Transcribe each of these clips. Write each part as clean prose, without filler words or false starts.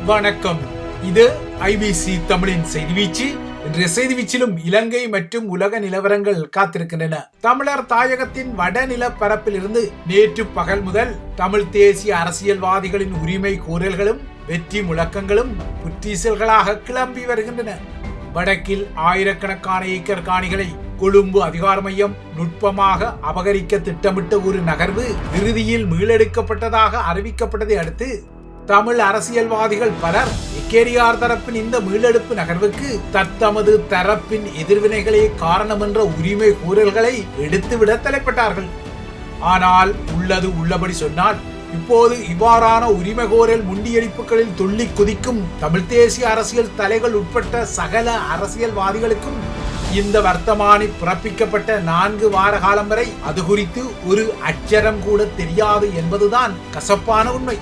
வணக்கம். இது ஐபிசி தமிழின் செய்தி வீச்சு. இன்றைய செய்தி வீச்சிலும் இலங்கை மற்றும் உலக நிலவரங்கள் காத்திருக்கின்றன. தமிழர் தாயகத்தின் வடநில பரப்பில் இருந்து நேற்று பகல் முதல் தமிழ் தேசிய அரசியல்வாதிகளின் உரிமை கோரல்களும் வெற்றி முழக்கங்களும் புற்றீசல்களாக கிளம்பி வருகின்றன. வடக்கில் ஆயிரக்கணக்கான ஏக்கர் காணிகளை கொழும்பு அதிகார மையம் நுட்பமாக அபகரிக்க திட்டமிட்ட ஒரு நகர்வு இறுதியில் மீளெடுக்கப்பட்டதாக அறிவிக்கப்பட்டதை அடுத்து தமிழ் அரசியல்வாதிகள் பலர் இக்கேடிஆர் தரப்பின் இந்த மீளெடுப்பு நகர்வுக்கு தத்தமது தரப்பின் எதிர்வினைகளே காரணம் என்ற உரிமை கூறல்களை எடுத்துவிட தலைப்பட்டார்கள். ஆனால் உள்ளது உள்ளபடி சொன்னால் இப்போது இவ்வாறான உரிமை கோரல் முண்டியடிப்புகளில் துள்ளி குதிக்கும் தமிழ் தேசிய அரசியல் தலைகள் உட்பட்ட சகல அரசியல்வாதிகளுக்கும் இந்த வர்த்தமானி பிறப்பிக்கப்பட்ட 4 வார காலம் வரை அது குறித்து ஒரு அச்சரம் கூட தெரியாது என்பதுதான் கசப்பான உண்மை.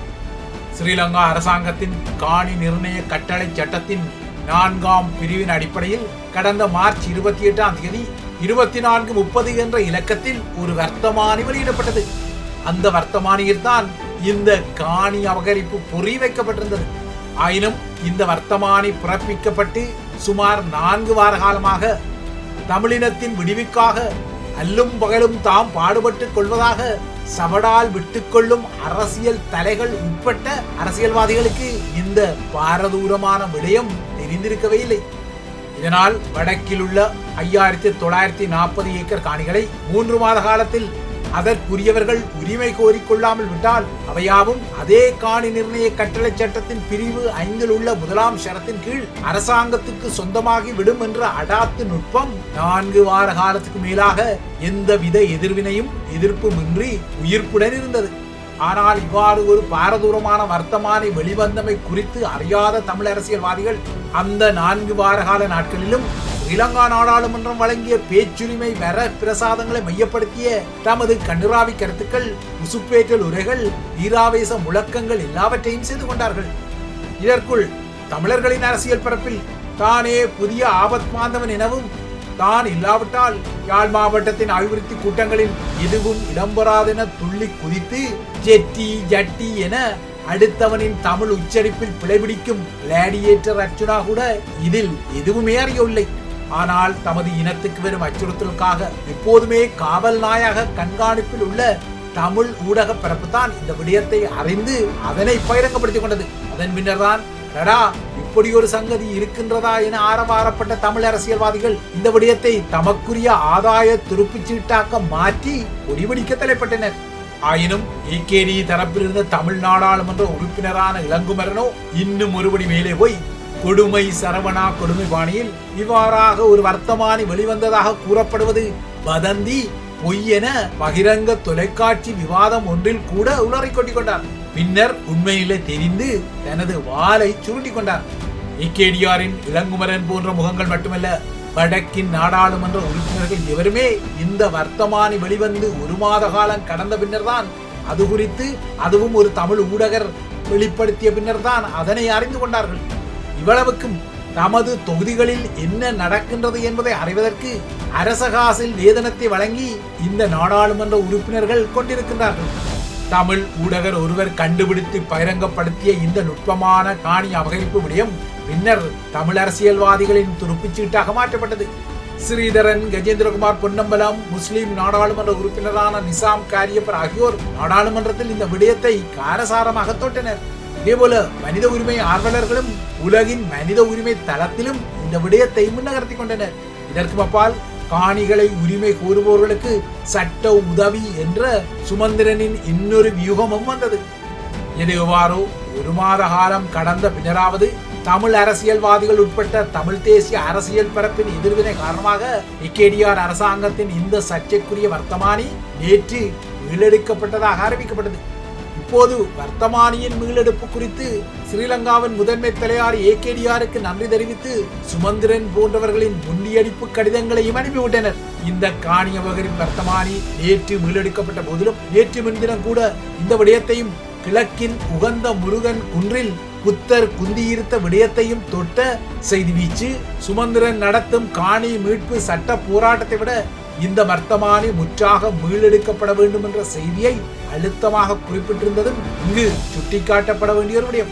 ஸ்ரீலங்கா அரசாங்கத்தின் காணி நிர்ணய கட்டளை சட்டத்தின் 4ஆம் பிரிவின் அடிப்படையில் கடந்த மார்ச் 28ஆம் தேதி 24:30 என்ற இலக்கத்தில் ஒரு வர்த்தமானி வெளியிடப்பட்டது. அந்த வர்த்தமானியில் தான் இந்த காணி அபகரிப்பு பொறி வைக்கப்பட்டிருந்தது. ஆயினும் இந்த வர்த்தமானி பிறப்பிக்கப்பட்டு சுமார் 4 வார காலமாக தமிழினத்தின் விடுவிக்காக அல்லும் பகலும் தாம் பாடுபட்டுக் கொள்வதாக சவடால் விட்டுக்கொள்ளும் அரசியல் தலைகள் உட்பட்ட அரசியல்வாதிகளுக்கு இந்த பாரதூரமான விடயம் தெரிந்திருக்கவே இல்லை. இதனால் வடக்கில் உள்ள 5940 ஏக்கர் காணிகளை 3 மாத காலத்தில் அதற்குரியவர்கள் உரிமை கோரிக்கொள்ளாமல் விட்டால் அவையாவும் அதே காணி நிர்ணய கட்டளை சட்டத்தின் பிரிவு 5 உள்ள 1ஆம் ஷரத்தின் கீழ் அரசாங்கத்துக்கு சொந்தமாகி விடும் என்ற அடாத்து நுட்பம் 4 வார காலத்துக்கு மேலாக எந்தவித எதிர்வினையும் எதிர்ப்புமின்றி உயிர்ப்புடன் இருந்தது. ஆனால் இவ்வாறு ஒரு பாரதூரமான வர்த்தமானி வெளிவந்தமை குறித்து அறியாத தமிழ் அரசியல்வாதிகள் அந்த 4 வார கால நாட்களிலும் ஸ்ரீலங்கா நாடாளுமன்றம் வழங்கிய பேச்சுரிமை வர பிரசாதங்களை மையப்படுத்திய தமது கண்ணுராவி கருத்துக்கள், உசுப்பேற்றல் உரைகள், வீராவேச முழக்கங்கள் எல்லாவற்றையும் செய்து கொண்டார்கள். இதற்குள் தமிழர்களின் அரசியல் பரப்பில் தானே புதிய ஆபத்மாந்தவன் எனவும் தான் இல்லாவிட்டால் யாழ் மாவட்டத்தின் அபிவிருத்தி கூட்டங்களில் எதுவும் இடம்பெறாதென துள்ளி குதித்து ஜெட்டி ஜட்டி என அடுத்தவனின் தமிழ் உச்சரிப்பில் பிழைபிடிக்கும் கிளாடியேட்டர் அர்ச்சுனா கூட இதில் எதுவுமே அறியவில்லை. ஆனால் தமது இனத்துக்கு வரும் அச்சுறுத்தலுக்காக எப்போதுமே காவல் நாயாக கண்காணிப்பில் உள்ள தமிழ் ஊடக பரப்பு தான் இந்த விடயத்தை அறிந்து அதனை பகிரங்கப்படுத்திக் கொண்டது. அதன் பின்னர் தான் இப்படி ஒரு சங்கதி இருக்கின்றதா என ஆரவாரப்பட்ட தமிழ் அரசியல்வாதிகள் இந்த விடயத்தை தமக்குரிய ஆதாய துருப்புச்சீட்டாக்க மாற்றி ஒடிவடிக்க தலைப்பட்டனர். ஆயினும் ஏகேடி தரப்பிலிருந்த தமிழ் நாடாளுமன்ற உறுப்பினரான இளங்குமரனோ இன்னும் ஒருபடி மேலே போய் கொடுமை சரவணா கொடுமை பாணியில் இவ்வாறாக ஒரு வர்த்தமானி வெளிவந்ததாக கூறப்படுவது வதந்தி பொய் என பகிரங்க தொலைக்காட்சி விவாதம் ஒன்றில் கூட உளறிக் கொட்டிக் கொண்டார். பின்னர் உண்மையிலே தெரிந்து தனது வாளை சுருட்டிக் கொண்டார். ஏகேடிஆரின் இளங்குமரன் போன்ற முகங்கள் மட்டுமல்ல, வடக்கின் நாடாளுமன்ற உறுப்பினர்கள் எவருமே இந்த வர்த்தமானி வெளிவந்து 1 மாத காலம் கடந்த பின்னர் தான் அது குறித்து, அதுவும் ஒரு தமிழ் ஊடகர் வெளிப்படுத்திய பின்னர் தான் அதனை அறிந்து கொண்டார்கள். இவ்வளவுக்கும் தமது தொகுதிகளில் என்ன நடக்கின்றது என்பதை அறிவதற்கு அரசகாசில் வேதனத்தை வழங்கி இந்த நாடாளுமன்ற உறுப்பினர்கள் கொண்டிருக்கின்றார்கள். தமிழ் ஊடகர் ஒருவர் கண்டுபிடித்து பகிரங்கப்படுத்திய இந்த நுட்பமான காணி அபகரிப்பு விடயம் பின்னர் தமிழ் அரசியல்வாதிகளின் துருப்புச்சீட்டாக மாற்றப்பட்டது. ஸ்ரீதரன், கஜேந்திரகுமார் பொன்னம்பலம், முஸ்லிம் நாடாளுமன்ற உறுப்பினரான நிசாம் காரியப்பர் ஆகியோர் நாடாளுமன்றத்தில் இந்த விடயத்தை காரசாரமாக தொட்டனர். இதேபோல மனித உரிமை ஆர்வலர்களும் உலகின் மனித உரிமை தளத்திலும் இந்த விடயத்தை முன்னகர்த்தி கொண்டனர். இதற்கு அப்பால் காணிகளை உரிமை கோருபவர்களுக்கு சட்ட உதவி என்ற சுமந்திரனின் இன்னொரு வியூகமும் வந்தது. இது எவ்வாறோ 1 மாத காலம் கடந்த பின்னராவது தமிழ் அரசியல்வாதிகள் உட்பட்ட தமிழ் தேசிய அரசியல் பரப்பின் எதிர்வினை காரணமாக ஏகேடிஆர் அரசாங்கத்தின் இந்த சர்ச்சைக்குரிய வர்த்தமானி நேற்று மீளெடுக்கப்பட்டதாக அறிவிக்கப்பட்டது. இப்போது வர்த்தமானியின் மீளெடுப்பு குறித்து ஸ்ரீலங்காவின் முதன்மை தலைவர் ஏகேடிஆருக்கு நன்றி தெரிவித்து சுமந்திரன் போன்றவர்களின் முண்டியடிப்பு கடிதங்களையும் அனுப்பிவிட்டனர். இந்த காணி அபகரிப்பு வர்த்தமானி நேற்று மீளெடுக்கப்பட்ட போதிலும் நேற்று முன்தினம் கூட இந்த விடயத்தையும் கிழக்கின் உகந்த முருகன் குன்றில் புத்தர் குந்தியிருத்த விடயத்தையும் தொட்ட செய்தி வீச்சு சுமந்திரன் நடத்தும் காணி மீட்பு சட்ட போராட்டத்தை விட இந்த வர்த்தமானி முற்றாக மீளெடுக்கப்பட வேண்டும் என்ற செய்தியை அழுத்தமாக குறிப்பிட்டிருந்ததும் இங்கு சுட்டிக்காட்டப்பட வேண்டிய ஒரு விடயம்.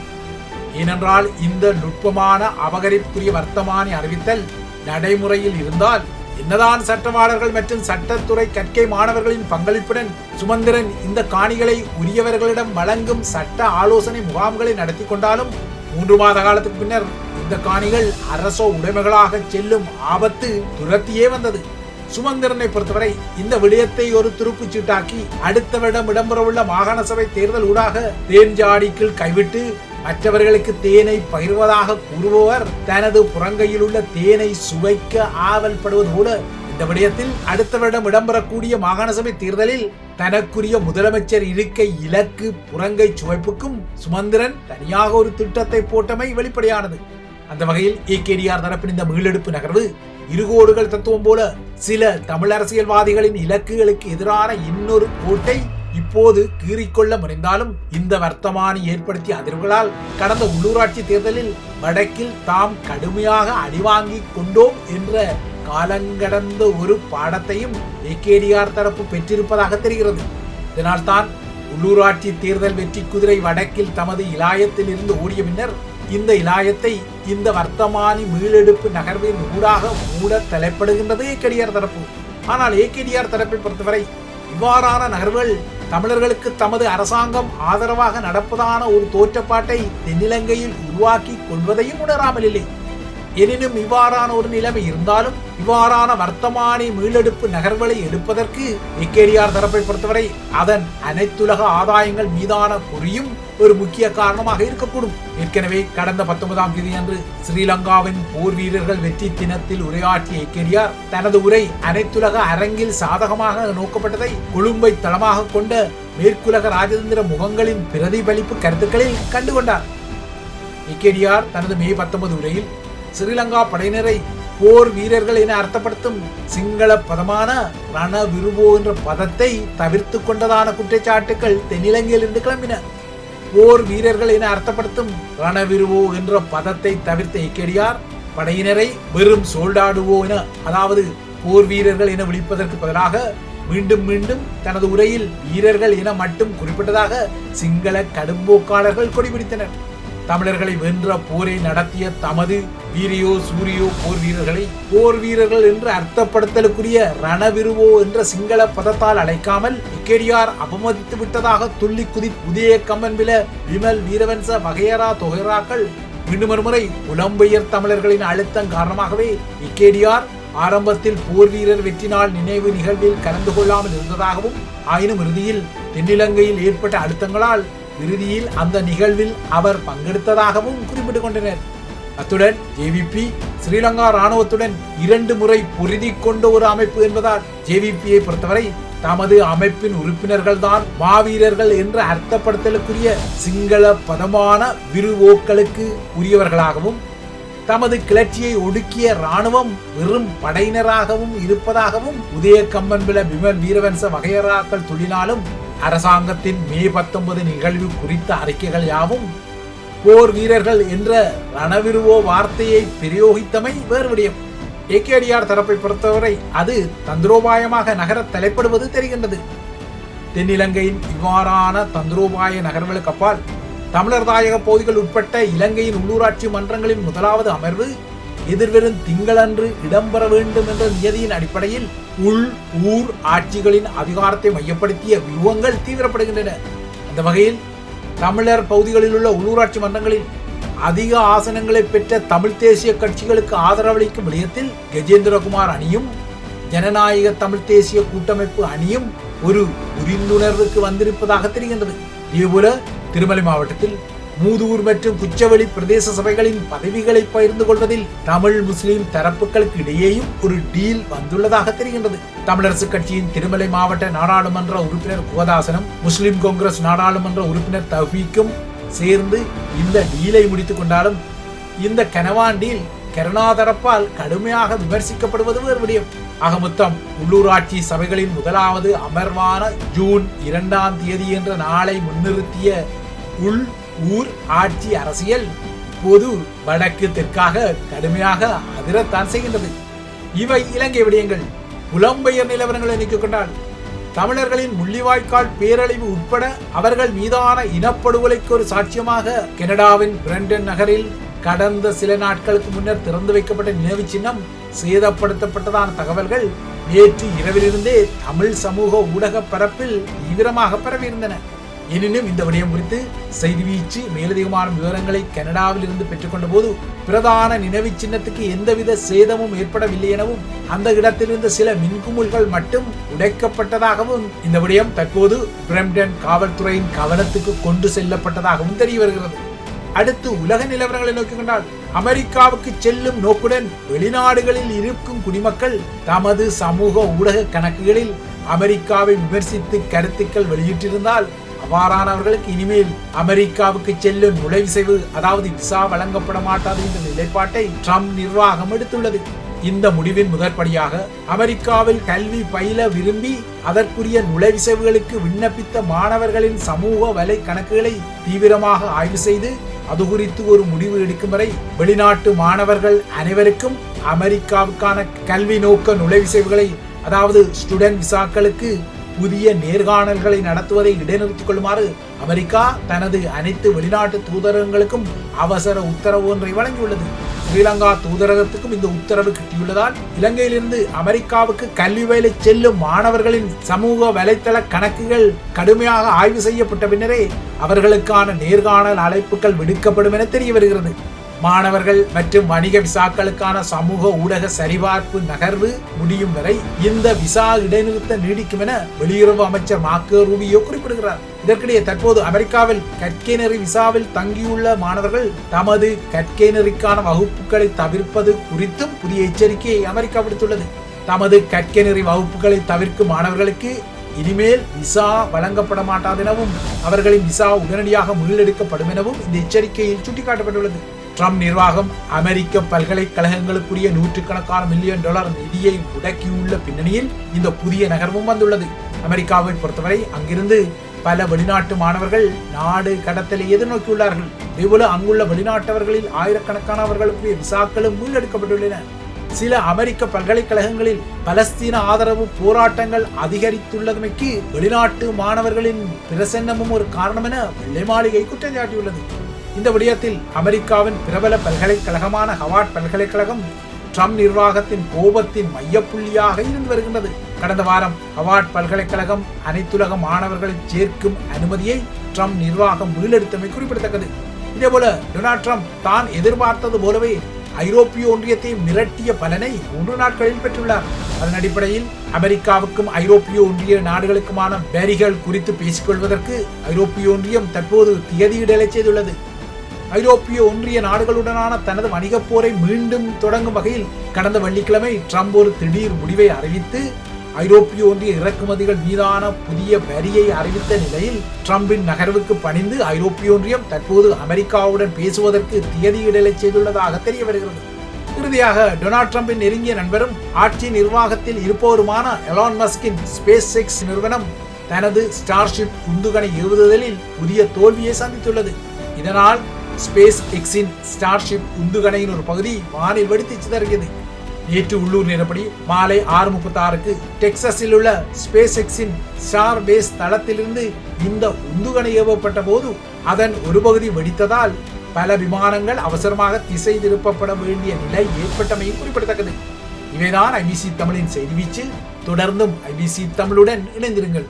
ஏனென்றால் இந்த நுட்பமான அபகரிப்புரிய வர்த்தமானி அறிவித்தல் நடைமுறையில் இருந்தால் என்னதான் சட்டவாளர்கள் மற்றும் சட்டத்துறை கற்கை மாணவர்களின் பங்களிப்புடன் சுமந்திரன் இந்த காணிகளை உரியவர்களிடம் வழங்கும் சட்ட ஆலோசனை முகாம்களை நடத்தி கொண்டாலும் 3 மாத காலத்துக்கு பின்னர் இந்த காணிகள் அரச உடைமைகளாக செல்லும் ஆபத்து துரத்தியே வந்தது. சுமந்திரனை பொறுத்தவரை இந்த விடயத்தை ஒரு துருப்புச் சீட்டாக்கி அடுத்த வருடம் இடம்பெறவுள்ள மாகாண சபை தேர்தல் ஊடாக தேன்ஜாடிக்குள் கைவிட்டு மற்றவர்களுக்கு தேனை பகிர்வதாக கூறுபவர் தனது புறங்கையில் உள்ள தேனை சுவைக்க ஆவல் படுவதோடு இந்த விடயத்தில் அடுத்த வருடம் இடம்பெறக்கூடிய மாகாண சபை தேர்தலில் தனக்குரிய முதலமைச்சர் இருக்கை இலக்கு புறங்கை சுவைப்புக்கும் சுமந்திரன் தனியாக ஒரு திட்டத்தை போட்டமை வெளிப்படையானது. அந்த வகையில் ஏகேடிஆர் தரப்பின் இந்த மீளெடுப்பு நகர்வு இருகோடுகள் தத்துவம் போல சில தமிழ் அரசியல்வாதிகளின் இலக்குகளுக்கு எதிரான இன்னொரு கோட்டை இப்போது கீறிக்கொள்ள முனைந்தாலும் இந்த வர்த்தமானி ஏற்படுத்திய அதிர்வுகளால் கடந்த உள்ளூராட்சி தேர்தலில் வடக்கில் தாம் கடுமையாக அடிவாங்கி கொண்டோம் என்ற காலங்கடந்த ஒரு பாடத்தையும் ஏகேடிஆர் தரப்பு பெற்றிருப்பதாக தெரிகிறது. இதனால் தான் உள்ளூராட்சி தேர்தல் வெற்றி குதிரை வடக்கில் தமது இலாயத்தில் இருந்து ஓடிய பின்னர் இந்த இலாயத்தை இந்த வர்த்தமானி மீளெடுப்பு நகர்வின் ஊடாக மூட தலைப்படுகின்றது ஏகேடிஆர் தரப்பு. ஆனால் ஏகேடிஆர் தரப்பை பொறுத்தவரை இவ்வாறான நகர்வுகள் தமிழர்களுக்கு தமது அரசாங்கம் ஆதரவாக நடப்பதான ஒரு தோற்றப்பாட்டை தென்னிலங்கையில் உருவாக்கி கொள்வதையும் உணராமல் இல்லை. எனினும் இவ்வாறான ஒரு நிலைமை இருந்தாலும் இவ்வாறான வர்த்தமானி மீளெடுப்பு நகர்வுகளை எடுப்பதற்கு ஏகேடிஆர் தரப்பை பொறுத்தவரை அதன் அனைத்துலக ஆதாயங்கள் மீதான குறியும் ஒரு முக்கிய காரணமாக இருக்கக்கூடும். ஏற்கனவே கடந்த 19ஆம் தேதி அன்று ஸ்ரீலங்காவின் போர் வீரர்கள் வெற்றி தினத்தில் உரையாற்றிய ஏகேடிஆர் தனது உரை அனைத்துலக அரங்கில் சாதகமாக நோக்கப்பட்டதை கொழும்பை தளமாக கொண்ட மேற்குலக ராஜதந்திர முகங்களின் பிரதிபலிப்பு கருத்துக்களில் கண்டுகொண்டார். ஏகேடிஆர் தனது மே 19 உரையில் ஸ்ரீலங்கா படையினரை போர் வீரர்கள் என அர்த்தப்படுத்தும் சிங்கள பதமான ரணவிருவோ என்ற பதத்தை தவிர்த்து கொண்டதான குற்றச்சாட்டுகள் தென்னிலங்கையில் இருந்து கிளம்பின. போர் வீரர்கள் என அர்த்தப்படுத்தும் ரணவிருவோ என்ற பதத்தை தவிர்த்த ஏகேடிஆர் படையினரை வெறும் சோல்டாடுவோ என, அதாவது போர் வீரர்கள் என விழிப்பதற்கு பதிலாக மீண்டும் மீண்டும் தனது உரையில் வீரர்கள் என மட்டும் குறிப்பிட்டதாக சிங்கள கடும்போக்காளர்கள் கொடிபிடித்தனர். தமிழர்களை வென்ற போரை நடத்திய தமது வீரியோ சூரியோ போர் வீரர்களை போர் வீரர்கள் என்று அர்த்தப்படுத்தலுக்குரிய ரணவிருவோ என்ற சிங்கள பதத்தால் அழைக்காமல் ஏகேடிஆர் அவமதித்து விட்டதாக துள்ளி குதி உதய கம்மன்பில விமல் வீரவன்ச வகையரா தொகைராக்கள் மீண்டும் ஒருமுறை புலம்பெயர் தமிழர்களின் அழுத்தம் காரணமாகவே ஏகேடிஆர் ஆரம்பத்தில் போர் வீரர் வெற்றி நாள் நினைவு நிகழ்வில் கலந்து கொள்ளாமல் இருந்ததாகவும், ஆயினும் இறுதியில் தென்னிலங்கையில் ஏற்பட்ட அழுத்தங்களால் இறுதியில் அந்த நிகழ்வில் அவர் பங்கெடுத்ததாகவும் குறிப்பிட்டுக் கொண்டனர். அத்துடன் ஜேவிபி ஸ்ரீலங்கா ராணுவத்துடன் 2 முறை பொருதி கொண்ட ஒரு அமைப்பு என்பதால் ஜேவிபியை பொறுத்தவரை தமது அமைப்பின் உறுப்பினர்கள் தான் மாவீரர்கள் என்ற அர்த்தப்படுத்தலுக்குரிய சிங்கள பதமான விருவோக்களுக்கு உரியவர்களாகவும் தமது கிளர்ச்சியை ஒடுக்கிய ராணுவம் வெறும் படையினராகவும் இருப்பதாகவும் உதய கம்மன்பில விமல் வீரவன்ச வகையராக்கள் துள்ளினாலும் அரசாங்கத்தின் மே 19 நிகழ்வு குறித்த அறிக்கைகள் யாவும் போர் வீரர்கள் என்ற ரணவிருவோ வார்த்தையை பிரயோகித்தமை வேறு விடயம். ஏகேடிஆர் தரப்பை பொறுத்தவரை அது தந்திரோபாயமாக நகர தலைப்படுவது தெரிகின்றது. தென்னிலங்கையின் இவ்வாறான தந்திரோபாய நகர்வுகளுக்கு அப்பால் தமிழர் தாயக பகுதிகள் உட்பட்ட இலங்கையின் உள்ளூராட்சி மன்றங்களின் முதலாவது அமர்வு எதிர்வரும் திங்களன்று இடம்பெற வேண்டும் என்ற நியதியின் அடிப்படையில் உள் ஊர் ஆட்சிகளின் அதிகாரத்தை மையப்படுத்திய வியூகங்கள் தீவிரப்படுகின்றன. அந்த வகையில் தமிழர் பகுதிகளில் உள்ள உள்ளூராட்சி மன்றங்களில் அதிக ஆசனங்களை பெற்ற தமிழ் தேசிய கட்சிகளுக்கு ஆதரவளிக்கும் விடயத்தில் கஜேந்திரகுமார் அணியும் ஜனநாயக தமிழ் தேசிய கூட்டமைப்பு அணியும் ஒரு புரிந்துணர்வுக்கு வந்திருப்பதாக தெரிகின்றது. இதேபோல திருமலை மாவட்டத்தில் மூதூர் மற்றும் குச்சவெளி பிரதேச சபைகளின் பதவிகளை பகிர்ந்து கொள்வதில் தமிழ் முஸ்லிம் தரப்புகளுக்கு இடையேயும் ஒரு டீல் வந்துள்ளதாக தெரிகின்றது. தமிழரசு கட்சியின் திருமலை மாவட்ட நாடாளுமன்ற உறுப்பினர் குகதாசனும் முஸ்லிம் காங்கிரஸ் நாடாளுமன்ற உறுப்பினர் தௌஃபீக்கும் சேர்ந்து இந்த டீலை முடித்துக் கொண்டாலும் இந்த கனவான் டீல் கருணா தரப்பால் கடுமையாக விமர்சிக்கப்படுவது வேறு விடயம். ஆக மொத்தம் உள்ளூராட்சி சபைகளின் முதலாவது அமர்வான ஜூன் 2ஆம் தேதி என்ற நாளை முன்னிறுத்திய உள் ஊர் ஆட்சி அரசியல் பொது வடக்கு தெற்காக கடுமையாக அதிரத்தான் செய்கின்றது. இவை இலங்கை விடயங்கள். புலம்பெயர் நிலவரங்களை நீக்கிக் கொண்டால் தமிழர்களின் முள்ளிவாய்க்கால் பேரழிவு உட்பட அவர்கள் மீதான இனப்படுகொலைக்கு ஒரு சாட்சியமாக கனடாவின் பிரண்டன் நகரில் கடந்த சில நாட்களுக்கு முன்னர் திறந்து வைக்கப்பட்ட நினைவு சின்னம் சேதப்படுத்தப்பட்டதான தகவல்கள் நேற்று இரவிலிருந்தே தமிழ் சமூக ஊடக பரப்பில் தீவிரமாக பரவியிருந்தன. எனினும் இந்த விடயம் குறித்து செய்தி வீச்சு மேலதிகமான விவரங்களை கனடாவில் இருந்து பெற்றுக்கொண்ட போது பிரதான நினைவு சின்னத்துக்கு எந்தவித சேதமும் ஏற்படவில்லை எனவும் அந்த இடத்திலிருந்த சில மின்குமுள்கள் மட்டும் உடைக்கப்பட்டதாகவும் இந்த விடயம் தற்போது பிரம்டன் காவல்துறையின் கவனத்துக்கு கொண்டு செல்லப்பட்டதாகவும் தெரிய வருகிறது. அடுத்து உலக நிலவரங்களை நோக்கி கொண்டால் அமெரிக்காவுக்கு செல்லும் நோக்குடன் வெளிநாடுகளில் இருக்கும் குடிமக்கள் தமது சமூக ஊடக கணக்குகளில் அமெரிக்காவை விமர்சித்து கருத்துக்கள் வெளியிட்டிருந்தால் அவ்வாறானவர்களுக்கு இனிமேல் அமெரிக்காவுக்கு செல்லும் நுழைவிசைவு அதாவது விசா வழங்கப்பட மாட்டாது என்ற நிலைப்பாட்டை ட்ரம்ப் நிர்வாகம் எடுத்துள்ளது. இந்த முடிவின் முதற்படியாக அமெரிக்காவில் கல்வி பயில விரும்பி அதற்குரிய நுழைவிசைவுகளுக்கு விண்ணப்பித்த மாணவர்களின் சமூக வலை கணக்குகளை தீவிரமாக ஆய்வு செய்து அது குறித்து ஒரு முடிவு எடுக்கும் வரை வெளிநாட்டு மாணவர்கள் அனைவருக்கும் அமெரிக்காவுக்கான கல்வி நோக்க நுழைவிசைவுகளை அதாவது ஸ்டூடெண்ட் விசாக்களுக்கு புதிய நேர்காணல்களை நடத்துவதை இடைநிறுத்திக் கொள்ளுமாறு அமெரிக்கா தனது அனைத்து வெளிநாட்டு தூதரகங்களுக்கும் அவசர உத்தரவு ஒன்றை வழங்கியுள்ளது. ஸ்ரீலங்கா தூதரகத்துக்கும் இந்த உத்தரவு கிட்டியுள்ளதால் இலங்கையிலிருந்து அமெரிக்காவுக்கு கல்வி பயில செல்லும் மாணவர்களின் சமூக வலைத்தள கணக்குகள் கடுமையாக ஆய்வு செய்யப்பட்ட பின்னரே அவர்களுக்கான நேர்காணல் அழைப்புகள் விடுக்கப்படும் என தெரிய வருகிறது. மாணவர்கள் மற்றும் வணிக விசாக்களுக்கான சமூக ஊடக சரிபார்ப்பு நகர்வு முடியும் வரை இந்த விசா இடைநிறுத்தம் நீடிக்கும் என வெளியுறவு அமைச்சர் மார்க்கோ ரூபியோ குறிப்பிடுகிறார். இதற்கிடையே தற்போது அமெரிக்காவில் கற்கை நெறி விசாவில் தங்கியுள்ள மாணவர்கள் தமது கற்கை நெறிக்கான வகுப்புகளை தவிர்ப்பது குறித்தும் புதிய எச்சரிக்கையை அமெரிக்கா விடுத்துள்ளது. தமது கற்கை நெறி வகுப்புகளை தவிர்க்கும் மாணவர்களுக்கு இனிமேல் விசா வழங்கப்பட மாட்டாது எனவும் அவர்களின் விசா உடனடியாக மீளெடுக்கப்படும் எனவும் இந்த எச்சரிக்கையில் சுட்டிக்காட்டப்பட்டுள்ளது. ட்ரம்ப் நிர்வாகம் அமெரிக்க பல்கலைக்கழகங்களுக்குரிய நூற்றுக்கணக்கான மில்லியன் டாலர் நிதியை முடக்கியுள்ள பின்னணியில் இந்த புதிய நகர்வும் வந்துள்ளது. அமெரிக்காவை பொறுத்தவரை அங்கிருந்து பல வெளிநாட்டு மாணவர்கள் நாடு கடத்தலை எதிர்நோக்கியுள்ளார்கள். இதேபோல அங்குள்ள வெளிநாட்டவர்களில் ஆயிரக்கணக்கானவர்களுக்குரிய விசாக்களும் மீளெடுக்கப்பட்டுள்ளன. சில அமெரிக்க பல்கலைக்கழகங்களில் பலஸ்தீன ஆதரவு போராட்டங்கள் அதிகரித்துள்ளமைக்கு வெளிநாட்டு மாணவர்களின் பிரசன்னமும் ஒரு காரணம் என வெள்ளை மாளிகை குற்றம் சாட்டியுள்ளது. இந்த விடயத்தில் அமெரிக்காவின் பிரபல பல்கலைக்கழகமான ஹவார்ட் பல்கலைக்கழகம் ட்ரம்ப் நிர்வாகத்தின் கோபத்தின் மையப்புள்ளியாக இருந்து வருகின்றது. கடந்த வாரம் ஹவார்ட் பல்கலைக்கழகம் அனைத்துலக மாணவர்களை சேர்க்கும் அனுமதியை ட்ரம்ப் நிர்வாகம் மீளெடுத்தமை குறிப்பிடத்தக்கது. இதேபோல டொனால்ட் ட்ரம்ப் தான் எதிர்பார்த்தது போலவே ஐரோப்பிய ஒன்றியத்தை மிரட்டிய பலனை 3 நாட்களில் பெற்றுள்ளார். அதன் அடிப்படையில் அமெரிக்காவுக்கும் ஐரோப்பிய ஒன்றிய நாடுகளுக்குமான வரிகள் குறித்து பேசிக்கொள்வதற்கு ஐரோப்பிய ஒன்றியம் தற்போது திகதியிடலை செய்துள்ளது. ஐரோப்பிய ஒன்றிய நாடுகளுடனான தனது வணிகப் போரை மீண்டும் தொடங்கும் வகையில் கடந்த வெள்ளிக்கிழமை ட்ரம்ப் ஒரு திடீர் முடிவை அறிவித்து ஐரோப்பிய ஒன்றிய இறக்குமதிகள் மீதான புதிய வரியை அறிவித்த நிலையில் ட்ரம்பின் நகர்வுக்கு பணிந்து ஐரோப்பிய ஒன்றியம் தற்போது அமெரிக்காவுடன் பேசுவதற்கு திகதியிடலை செய்துள்ளதாக தெரிய வருகிறது. இறுதியாக டொனால்ட் ட்ரம்பின் நெருங்கிய நண்பரும் ஆட்சி நிர்வாகத்தில் இருப்பவருமான எலான் மஸ்கின் ஸ்பேஸ் எக்ஸ் நிறுவனம் தனது ஸ்டார்ஷிப் உந்துகணை ஏவுதலில் புதிய தோல்வியை சந்தித்துள்ளது. இதனால் ஸ்பேஸ் எக்ஸின் ஸ்டார்ஷிப் உந்துகணையின் ஒரு பகுதி வானில் வெடித்து சிதறியது. நேற்று உள்ளூர் நேரப்படி மாலை 6:36க்கு டெக்சாஸில் உள்ள ஸ்பேஸ் எக்ஸின் ஸ்டார் பேஸ் தளத்திலிருந்து இந்த உந்துகணை ஏவப்பட்ட போது அதன் ஒரு பகுதி வெடித்ததால் பல விமானங்கள் அவசரமாக திசை திருப்பப்பட வேண்டிய நிலை ஏற்பட்டமையும் குறிப்பிடத்தக்கது. இவைதான் ஐபிசி தமிழின் செய்தி வீச்சு. தொடர்ந்தும் ஐபிசி தமிழுடன் இணைந்திருங்கள்.